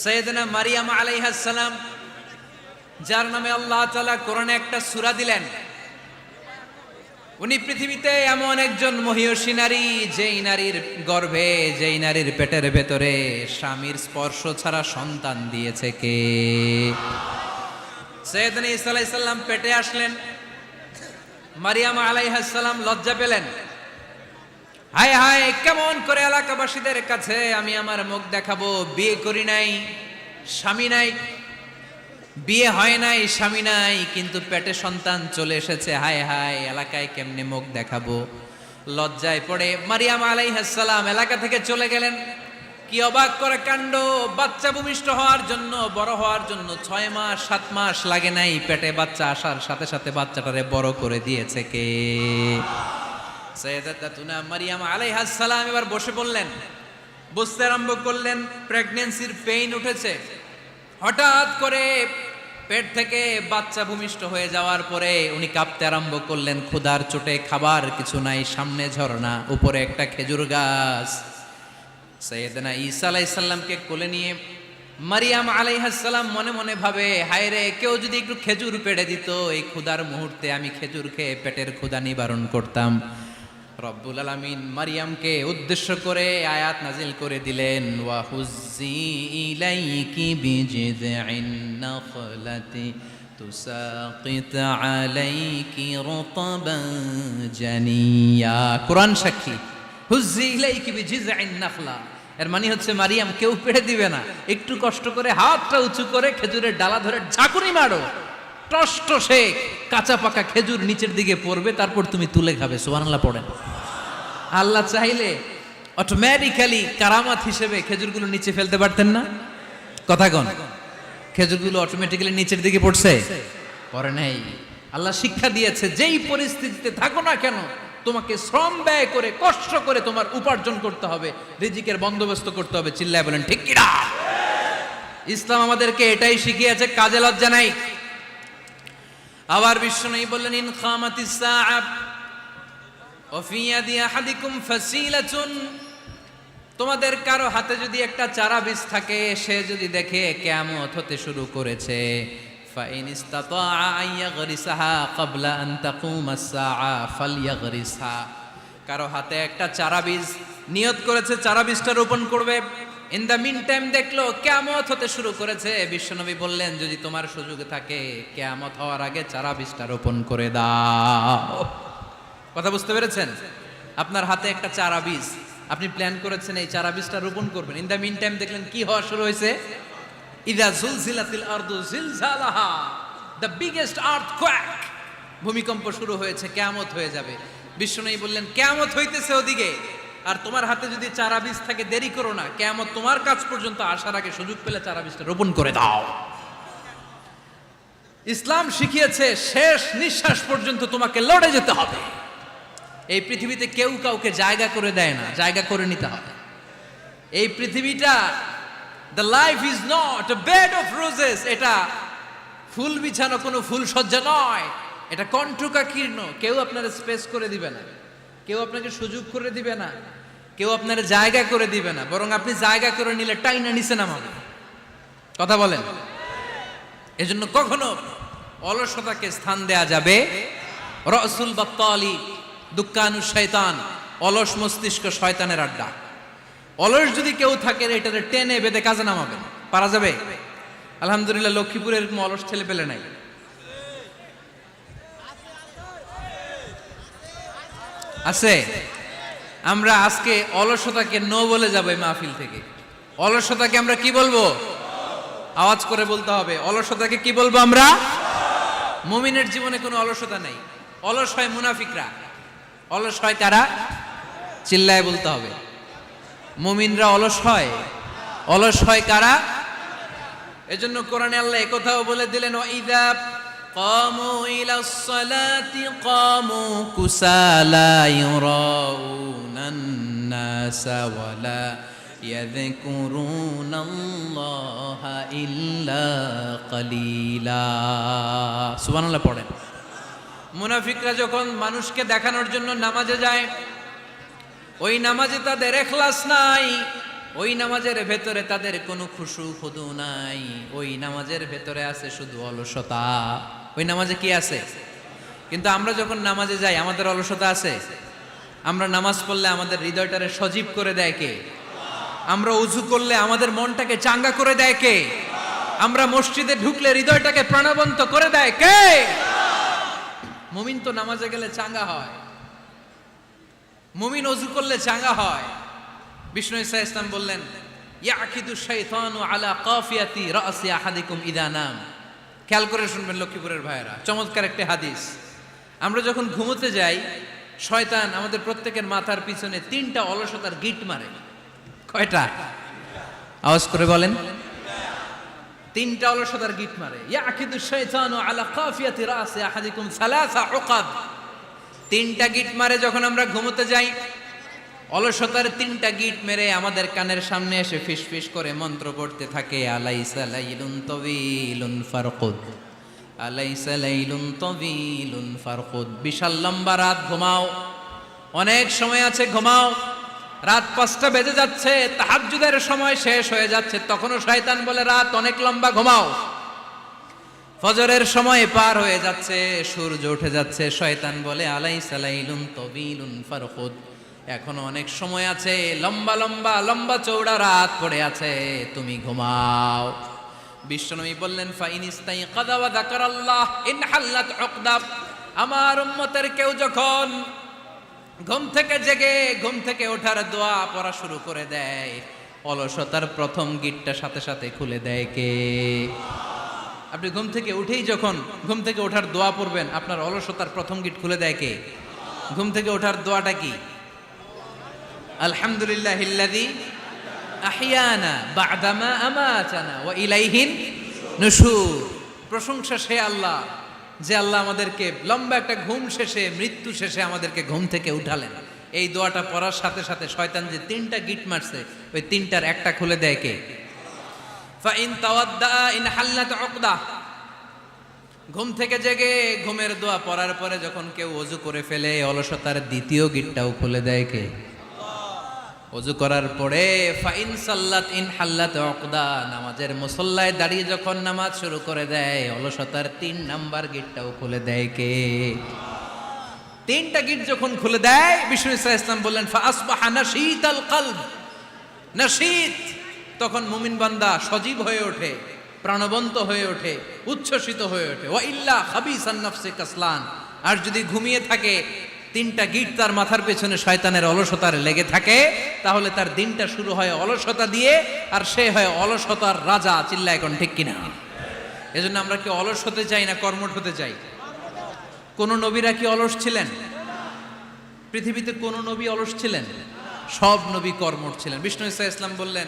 সাইয়েদনা মারিয়াম আলাইহিস সালাম, যার নামে আল্লাহ তাআলা কোরআনে একটা সূরা দিলেন, উনি পৃথিবীতে এমন একজন মহিয়সী নারী, যেই নারীর গর্ভে, যেই নারীর পেটের ভেতরে স্বামীর স্পর্শ ছাড়া সন্তান দিয়েছে কে? সাইয়েদনা ঈসা আলাইহিস সালাম পেটে আসলেন। মারিয়াম আলাইহিস সালাম লজ্জা পেলেন। হায় হায়, কেমন করে এলাকাবাসীদের কাছে আমি আমার মুখ দেখাবো? বিয়ে করি নাই, স্বামী নাই, বিয়ে হয় নাই, স্বামী নাই, কিন্তু পেটে সন্তান চলে এসেছে। হায় হায়, এলাকায় কেমনে মুখ দেখাবো? লজ্জায় পড়ে মারিয়াম আলাইহিস সালাম এলাকা থেকে চলে গেলেন। কি অবাক করে কাণ্ড! বাচ্চা ভূমিষ্ঠ হওয়ার জন্য, বড় হওয়ার জন্য 6 মাস 7 মাস লাগে নাই, পেটে বাচ্চা আসার সাথে সাথে বাচ্চাটারে বড় করে দিয়েছে কে? সাইয়েদাতুনা মারিয়াম আলাইহিস সালাম এবার বসে পড়লেন, বুঝতে আরম্ভ করলেন প্রেগন্যান্সির পেইন উঠেছে। হঠাৎ করে পেট থেকে বাচ্চা ভূমিষ্ঠ হয়ে যাওয়ার পরে উনি কাঁপতে আরম্ভ করলেন। ক্ষুধার চোটে খাবার কিছু নাই, সামনে ঝর্ণা, উপরে একটা খেজুর গাছ। সাইয়েদনা ঈসা আলাইহিস সালামকে কোলে নিয়ে মারিয়াম আলাইহিস সালাম মনে মনে ভাবে, হায় রে, কেউ যদি একটু খেজুর পেড়ে দিত, এই ক্ষুধার মুহূর্তে আমি খেজুর খেয়ে পেটের ক্ষুধা নিবারণ করতাম। রব্বুল আলামিন মারিয়ামকে উদ্দেশ্য করে আয়াত নাজিল করে দিলেন, ওয়া হুজ্জি ইলাইকি বিজিযইন নাখলাতি তুসাকিত আলাইকি রতবান জানিয়া। কোরআন সাক্ষী, হুজ্জি ইলাইকি বিজিযইন নাখলা, এর মানে হচ্ছে মারিয়াম, কেউ পেড়ে দিবে না, একটু কষ্ট করে হাতটা উঁচু করে খেজুরের ডালা ধরে ঝাঁকুনি মারো, টসটসে কাঁচা পাকা খেজুর নিচের দিকে পড়বে, তারপর তুমি তুলে খাবে। সুবহানাল্লাহ পড়েন। আল্লাহ চাইলে অটোমেটিক্যালি কারামাত হিসেবে খেজুরগুলো নিচে ফেলতে পারতেন না? কথা কন, খেজুরগুলো অটোমেটিক্যালি নিচের দিকে পড়ছে? পড়ে নাই। আল্লাহ শিক্ষা দিয়েছে, যেই পরিস্থিতিতে থাকো না কেন, তোমাকে শ্রম ব্যয় করে, কষ্ট করে তোমার উপার্জন করতে হবে, রিজিকের বন্দোবস্ত করতে হবে। চিল্লায় বলেন ঠিক কিনা? ইসলাম আমাদেরকে এটাই শিখিয়েছে, কাজে লজ্জা নাই। আবার বিশ্বনবী বললেন, ইন খামাতিস সাআ ওয়া ফি ইয়াদি আহাদিকুম ফাসিলাতুন, তোমাদের কারো হাতে যদি একটা চারা বীজ থাকে, সে যদি দেখে কিয়ামত হতে শুরু করেছে, ফা ইন ইসতাতাআ আন ইয়াগরিসাহা ক্বাবলা আন তাকুমাস সাআ ফালইয়াগরিসহা, কারো হাতে একটা চারা বীজ নিয়ত করেছে, চারা বীজটা রোপণ করবে, ইন দ্য মিন টাইম দেখলো কিয়ামত হতে শুরু করেছে, বিশ্বনবী বললেন, যদি তোমার সুযোগ থাকে কিয়ামত হওয়ার আগে চারা বীজটা রোপণ করে দাও। কথা বুঝতে পেরেছেন? আপনার হাতে একটা চারা বীজ, আপনি প্ল্যান করেছেন এই চারা বীজটা রোপণ করবেন। ইন দ্য মিন টাইম দেখলেন কি হওয়া শুরু হয়েছে? ইযা জুলজিলাতিল আরদু জিলজালাহা, দ্য বিগেস্ট আর্থকোয়েক, ভূমিকম্প শুরু হয়েছে, কিয়ামত হয়ে যাবে। বিশ্বনবী বললেন, কিয়ামত হইতেছে ওদিকে, আর তোমার হাতে যদি চারা বীজ থাকে, দেরি করো না, কিয়ামত তোমার কাছ পর্যন্ত আসার আগে সুযোগ পেলে চারা বীজটা রোপণ করে দাও। ইসলাম শিখিয়েছে শেষ নিঃশ্বাস পর্যন্ত তোমাকে লড়ে যেতে হবে। এই পৃথিবীতে কেউ কাউকে জায়গা করে দেয় না, জায়গা করে নিতে হবে। এই পৃথিবীটা, the life is not a bed of roses, এটা ফুল বিছানো কোনো ফুল সজ্জা নয়, এটা কণ্টকাকীর্ণ। কেউ আপনার স্পেস করে দিবে না, কেউ আপনাকে সুযোগ করে দিবে না, কেউ আপনার জায়গা করে দিবে না, বরং আপনি জায়গা করে নিলে টাইনা নিচে নামাবে। কথা বলেন। এজন্য কখনো অলসতাকে স্থান দেয়া যাবে। রসুল বাত্তালি দুক্কানু শয়তান, অলস মস্তিষ্ক শয়তানের আড্ডা। অলস যদি কেউ থাকে, এটারে টেনে বেঁধে কাজে নামাবেন, পারা যাবে? আলহামদুলিল্লাহ, লক্ষ্মীপুরে এরকম অলস ছেলে পেলে নাই। আছে? আমরা আজকে অলসতাকে নো বলে যাবো এই মাহফিল থেকে। অলসতাকে আমরা কি বলবো? আওয়াজ করে বলতে হবে, অলসতাকে কি বলবো আমরা? মুমিনের জীবনে কোনো অলসতা নাই। অলস হয় মুনাফিকরা। অলস হয় কারা? চিল্লায় বলতে হবে। মুমিনরা অলস হয়? অলস হয় কারা? এজন্য কোরআনে আল্লাহ একথাও বলে দিলেন, ওয়াইদা কামু ইলাস সালাতি কামু কুসালা ইউরাউনান নাসা ওয়ালা ইয়াযকুরুনাল্লাহা ইল্লা কালিলা। সুবহানাল্লাহ পড়েন। মুনাফিকরা যখন মানুষকে দেখানোর জন্য নামাজে যায়, ওই নামাজে তাদের ইখলাস নাই, ওই নামাজের ভেতরে তাদের কোনো খুশু খুদু নাই, ওই নামাজের ভেতরে আছে শুধু অলসতা। ওই নামাজে কি আছে? কিন্তু আমরা যখন নামাজে যাই আমাদের অলসতা আছে? আমরা নামাজ পড়লে আমাদের হৃদয়টারে সজীব করে দেয় কে? আমরা উযু করলে আমাদের মনটাকে চাঙ্গা করে দেয় কে? আমরা মসজিদে ঢুকলে হৃদয়টাকে প্রাণবন্ত করে দেয় কে? মুমিন তো নামাজে গেলে চাঙ্গা হয়, মুমিন উযু করলে চাঙ্গা হয়। বিষ্ণু ঈসা ইসলাম বললেন, ইয়াকিদু শাইতানু আলা কাফিয়াতি রাসি আহাদিকুম ইদা নাম। খেয়াল করে শুনবেন লক্ষ্মীপুরের ভাইয়েরা, চমৎকার একটা হাদিস। আমরা যখন ঘুমোতে যাই শয়তান আমাদের প্রত্যেকের মাথার পিছনে 3টা অলসতার গিট মারে। কয়টা? আওয়াজ করে বলেন। 3টা অলসতার গিট মারে। ইয়াকিদু শাইতানু আলা কাফিয়াতি রাসি আহাদিকুম সালাসা উকাদ। 3টা গিট মারে যখন আমরা ঘুমোতে যাই। অলসতার 3টা গিট মেরে আমাদের কানের সামনে এসে ফিসফিস করে মন্ত্র পড়তে থাকে, আলাইসা লাইলুন তাওয়িলুন ফারকুদ, আলাইসা লাইলুন তাওয়িলুন ফারকুদ। বিশাল লম্বা রাত, ঘুমাও, অনেক সময় আছে, ঘুমাও। রাত 5টা বেজে যাচ্ছে, তাহাজ্জুদের সময় শেষ হয়ে যাচ্ছে, তখনও শয়তান বলে রাত অনেক লম্বা, ঘুমাও। ফজরের সময় পার হয়ে যাচ্ছে, সূর্য উঠে যাচ্ছে, শয়তান বলে আলাইসা লাইলুন তাওয়িলুন ফারকুদ, এখনো অনেক সময় আছে, লম্বা লম্বা লম্বা চৌড়া রাত পড়ে আছে, তুমি ঘুমাও। বিশ্বনবী বললেন, ফাইনিস্তাইকাযা ওয়া যাকারাল্লাহ ইনহাল্লাত উকদা। আমার উম্মতের কেউ যখন ঘুম থেকে জেগে ঘুম থেকে ওঠার দোয়া পড়া শুরু করে দেয়, অলসতার প্রথম গিটটা সাথে সাথে খুলে দেয় কে? আপনি ঘুম থেকে উঠেই যখন ঘুম থেকে ওঠার দোয়া পড়বেন, আপনার অলসতার প্রথম গিট খুলে দেয় কে? ঘুম থেকে ওঠার দোয়াটা কি? আলহামদুলিল্লাহিল্লাযী আহইয়ানা বা'দামা আমাতানা ওয়া ইলাইহিন নুশুর। প্রশংসা সে আল্লাহ, যে আল্লাহ আমাদেরকে লম্বা একটা ঘুম শেষে, মৃত্যু শেষে আমাদেরকে ঘুম থেকে উঠালেন। এই দোয়াটা পড়ার সাথে সাথে শয়তান যে 3টা গিট মারছে, ওই 3টার একটা খুলে দেয় কে? Fine তাওয়াদ্দা in হাল্লাত উকদা। ঘুম থেকে জেগে ঘুমের দোয়া পড়ার পরে যখন কেউ ওযু করে ফেলে, অলসতার দ্বিতীয় গিটটাও খুলে দেয় কে? ওযু করার পরে ফাইন সাল্লাত ইন হাল্লাত উকদা, নামাজের মুসল্লায় দাঁড়িয়ে যখন নামাজ শুরু করে দেয়, অলসতার 3 নাম্বার গিটটাও খুলে দেয় কে? 3টা গিট যখন খুলে দেয়, বিষ্ণু ঈসা ইসলাম বললেন, ফাআসবাহা নাশীতাল কলব। নাশীত, তখন মুমিন বান্দা সজীব হয়ে ওঠে, প্রাণবন্ত হয়ে ওঠে, উচ্ছ্বসিত হয়ে ওঠে। ওয়া ইল্লা খাবিসান নাফসি কাসলান, আর যদি ঘুমিয়ে থাকে, 3টা গিট তার মাথার পেছনে শয়তানের অলসতার লেগে থাকে, তাহলে তার দিনটা শুরু হয় অলসতা দিয়ে, আর সে হয় অলসতার রাজা। চিল্লায় এখন ঠিক কিনা? এজন্য আমরা কি অলস হতে চাই না কর্মঠ হতে চাই? কোন নবীরা কি অলস ছিলেন? পৃথিবীতে কোন নবী অলস ছিলেন? সব নবী কর্মঠ ছিলেন। বিষ্ণু ঈসা ইসলাম বললেন,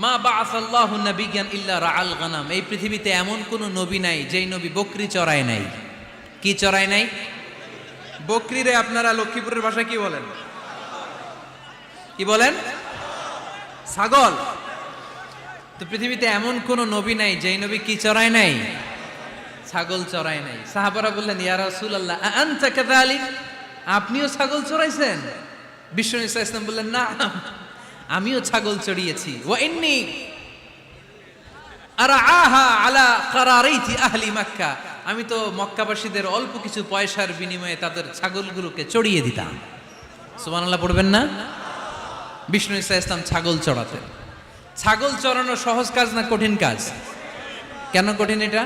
মা বাআসাল্লাহু নাবিয়্যান ইল্লা রাআল গানাম। এই পৃথিবীতে এমন কোন নবী নাই যেই নবী বকরি চড়ায় নাই। কি চড়ায় নাই? বকরিরে আপনারা লক্ষ্মীপুরের ভাষায় কি বলেন? কি বলেন? ছাগল। তো পৃথিবীতে এমন কোন নবী নাই যেই নবী কি চড়ায় নাই? ছাগল চড়ায় নাই। সাহাবারা বললেন, ইয়া রাসূলুল্লাহ আনতা কাযালিক, আপনিও ছাগল চড়াইছেন? বিষ্ণু ঈসা ইসলাম বললেন, না, আমিও ছাগল চড়িয়েছি। ওয়া ইন্নী আরআহা আলা কারারাইতি আহলি মক্কা, আমি তো মক্কাবাসীদের অল্প কিছু পয়সার বিনিময়ে তাদের ছাগলগুলোকে চড়িয়ে দিতাম। সুবহানাল্লাহ পড়বেন না? বিষ্ণু ঈসা ইসলাম ছাগল চড়াতেন। ছাগল চড়ানো সহজ কাজ না কঠিন কাজ? কেন কঠিন এটা?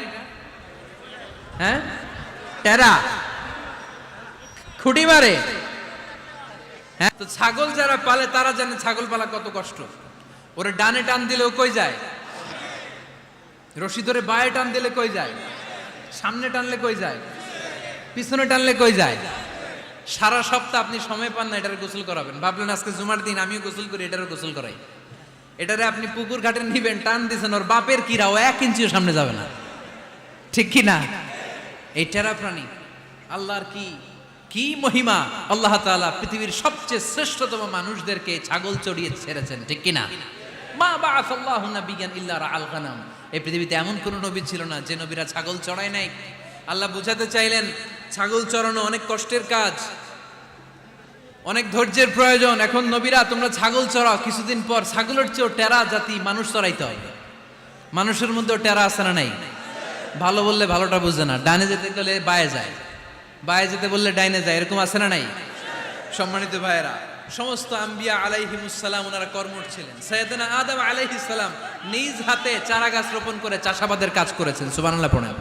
হ্যাঁ, টেরা, খুঁটি মারে। হ্যাঁ, তো ছাগল যারা পালে তারা জানে ছাগল পালা কত কষ্ট। ওরে ডানে টান দিলেও কই যায়, রশি ধরে বায়ে টান দিলে কই যায়, সামনে টানলে কই যায়, পিছনে টানলে কই যায়। সারা সপ্তাহ আপনি সময় পান না এটার গোসল করাবেন। ভাবলেন আজকে জুমার দিন আমিও গোসল করি, এটারও গোসল করাই। এটারে আপনি পুকুর ঘাটে নিবেন, টান দিছেন, ওর বাপের কিরা, ও 1 ইঞ্চিও সামনে যাবে না। ঠিক কি না? এই টেরা প্রাণী আল্লাহর কি মহিমা। আল্লাহ তাআলা পৃথিবীর সবচেয়ে শ্রেষ্ঠতম মানুষদেরকে ছাগল চড়িয়ে ছেড়েছেন। ঠিক কি না? মা বাআসাল্লাহু নাবিয়্যান ইল্লা রাআল গানাম। এই পৃথিবীতে এমন কোন নবী ছিল না যে নবীরা ছাগল চড়ায় নাই। আল্লাহ বুঝাতে চাইলেন ছাগল চড়ানো অনেক কষ্টের কাজ। অনেক ধৈর্যের প্রয়োজন। এখন নবীরা তোমরা ছাগল চড়াও, কিছুদিন পর ছাগলের চেয়েও টেরা জাতি মানুষ চড়াইতে হবে। মানুষের মধ্যেও টেরা আছে না নাই? ভালো বললে ভালোটা বুঝে না, ডানে যেতে গেলে বায়ে যায়, বায়ে যেতে বললে ডাইনে যায়, এরকম আছে না নাই? সম্মানিত ভাইয়েরা, সমস্ত আম্বিয়া আলাইহিমুসসালাম ওনারা কর্মঠ ছিলেন। সাইয়েদনা আদম আলাইহিস সালাম নিজ হাতে চারা গাছ রোপণ করে চাষাবাদের কাজ করেছেন। সুবহানাল্লাহ পড়েন।